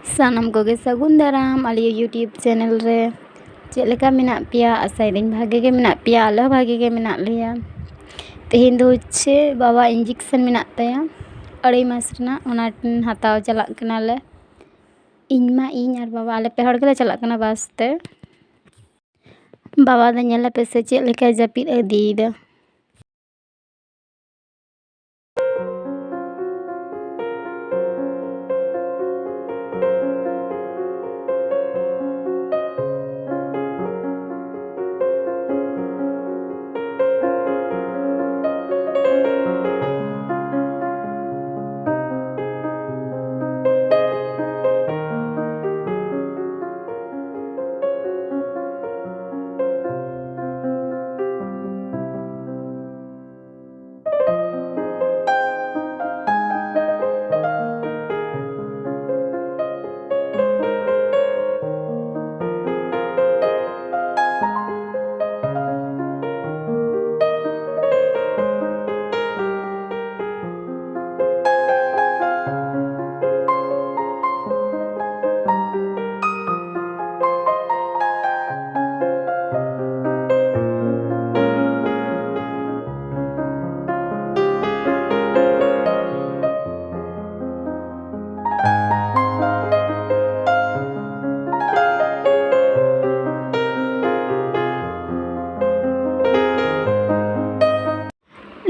सानम कोगे सगुन दाराम Alia YouTube channel रे चेद लेका मेनाग पेया आसायदाᱹᱧ भागे गे मेनाग पेया आले भागे गे मेनाग लेया। तेहेन दो होच्छे बाबा इंजेक्शन मेनाग ताया 2.5 मास रेनाग ओना हताव चलाग कनाले ᱤᱧ ᱟᱨ ᱵᱟᱵᱟ ᱟᱞᱮ ᱯᱮ ᱦᱚᱲ ᱜᱮᱞᱮ ᱪᱟᱞᱟᱜ ᱠᱟᱱᱟ ᱵᱟᱥ ᱛᱮ᱾ ᱵᱟᱵᱟ ᱫᱚ ᱧᱮᱞᱟᱯᱮ ᱥᱮ ᱪᱮᱫ ᱞᱮᱠᱟᱭ ᱡᱟᱹᱯᱤᱫ ᱤᱫᱤᱭᱮᱫᱟ।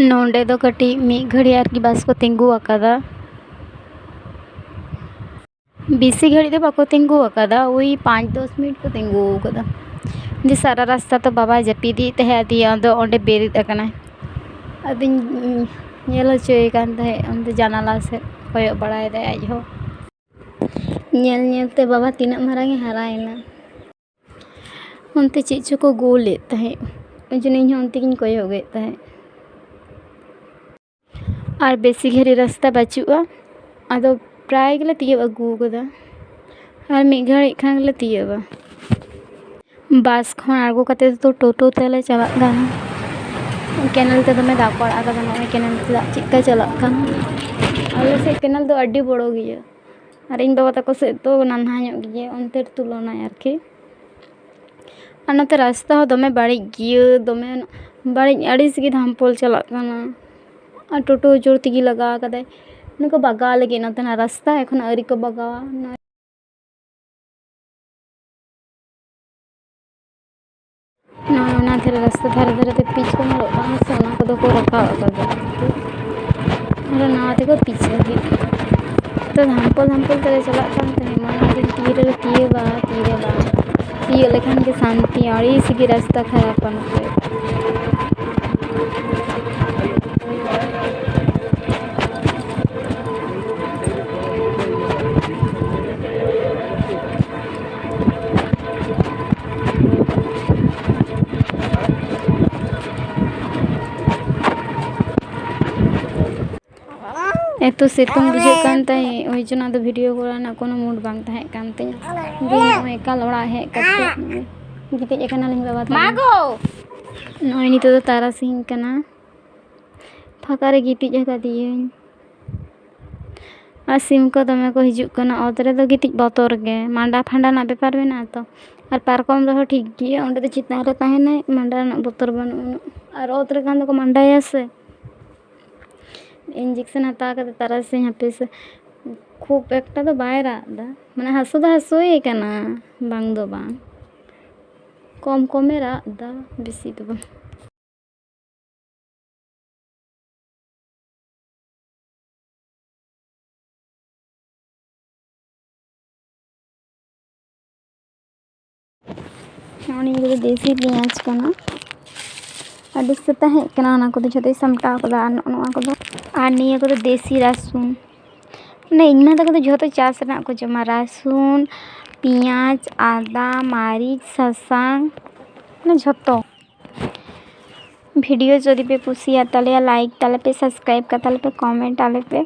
नोंडे दो कटी मी घड़ी आरकी बस को तिंगू आकादा बेसी घड़ी दो बाको तिंगू आकादा वही 5-10 मिनट को तिंगू आकादा जे सारा रास्ता तो बाबा जपीदी तहे दिया दो ओंडे बेरिद अकना अदिन नेल हचोय कान तहे ओंडे जानाला से कोयो बड़ाय दे आज हो नेल नेल ते बाबा तीना मारांगे हारायना ओंते चेद चो को गोले तहे ओजन इन ओंते किन कोयो गे तहे और बेसी घड़ी रास्ता बचुआ आदो प्राय गले तियो अगू कदा और मी घड़ी खान गले तियो बस खन आगो कते तो टोटो तेले चला गाना केनल ते दमे दाग पड़ा कदा नय केनल ते दाग चिक्का चला काना आले से केनल दो अड्डी बड़ो गिया और इन बाबा तको से तो नान्हा ᱧᱚᱜ गिया ओंते तुलना आरकी अनते रास्ता हो दमे बाड़ी गिया दमे बाड़ी अड़िस गी धामपोल चला काना और टोटो जोर तिगी लगा कदे नको बगा लगे नतना रास्ता एखन अरी को बगावा ना थे रास्ता धारे धारे ते पीछ को मरो बांग सोना को दो को रखा कदे और ना ते को पीछे गी तो धामपोल तेरे चला कान ते मन दिन तीरे बा लेखन के शांति और इसी की रास्ता खराब पन तो सितुंग बुझे कान ताई ओइ जना दो वीडियो कोराना कोनो मूड बांग ताहे कान ते दिन एकाल ओड़ा हे कते गिते एकना लिंग बाबा मागो नय नितो तो तारा सिंह कना फाका रे गिति जका दियन आ सिम को दमे को हिजुक कना ओतरे दो गिति बतोर गे मांडा फांडा ना बेपार बेना तो और पारकम रहो ठीक गिया ओंडे तो चितान रे ताहेना मांडा ना बतोर बनु और ओतरे कान दो को मांडाया से इंजेक्शन हता कर तारा से यहाँ पे से खूब एकटा तो बाय रादा माने हसु दा हसुए कना बांग दो बांग कम कमे रादा बेसी तो बांग ᱚᱱᱤ ᱜᱮ ᱫᱮᱥᱤ ᱯᱮᱸᱭᱟᱡ ᱠᱟᱱᱟ ᱟᱹᱰᱤ ᱥᱮᱛᱟ ᱦᱮᱡ ᱠᱟᱱᱟ ᱚᱱᱟ ᱠᱚᱫᱚ ᱡᱷᱚᱛᱚ ᱥᱟᱢᱴᱟᱣ ᱠᱟᱫᱟ ᱟᱨ ᱱᱚᱣᱟ ᱠᱚᱫᱚ ᱟᱨ ᱱᱤᱭᱟᱹ ᱠᱚᱫᱚ ᱫᱮᱥᱤ ᱨᱟᱥᱩᱱ ᱢᱟᱱᱮ ᱤᱧ ᱢᱟ ᱛᱟᱠᱚ ᱫᱚ ᱡᱷᱚᱛᱚ ᱪᱟᱥ ᱨᱮᱱᱟᱜ ᱠᱚ ᱡᱚᱢᱟ ᱨᱟᱥᱩᱱ पेंयाज आदा मारिच सासांग ना झोतो वीडियो जदि पे कुसिया ताले लाइक ताले पे सब्सक्राइब का ताले पे कमेंट ताले पे।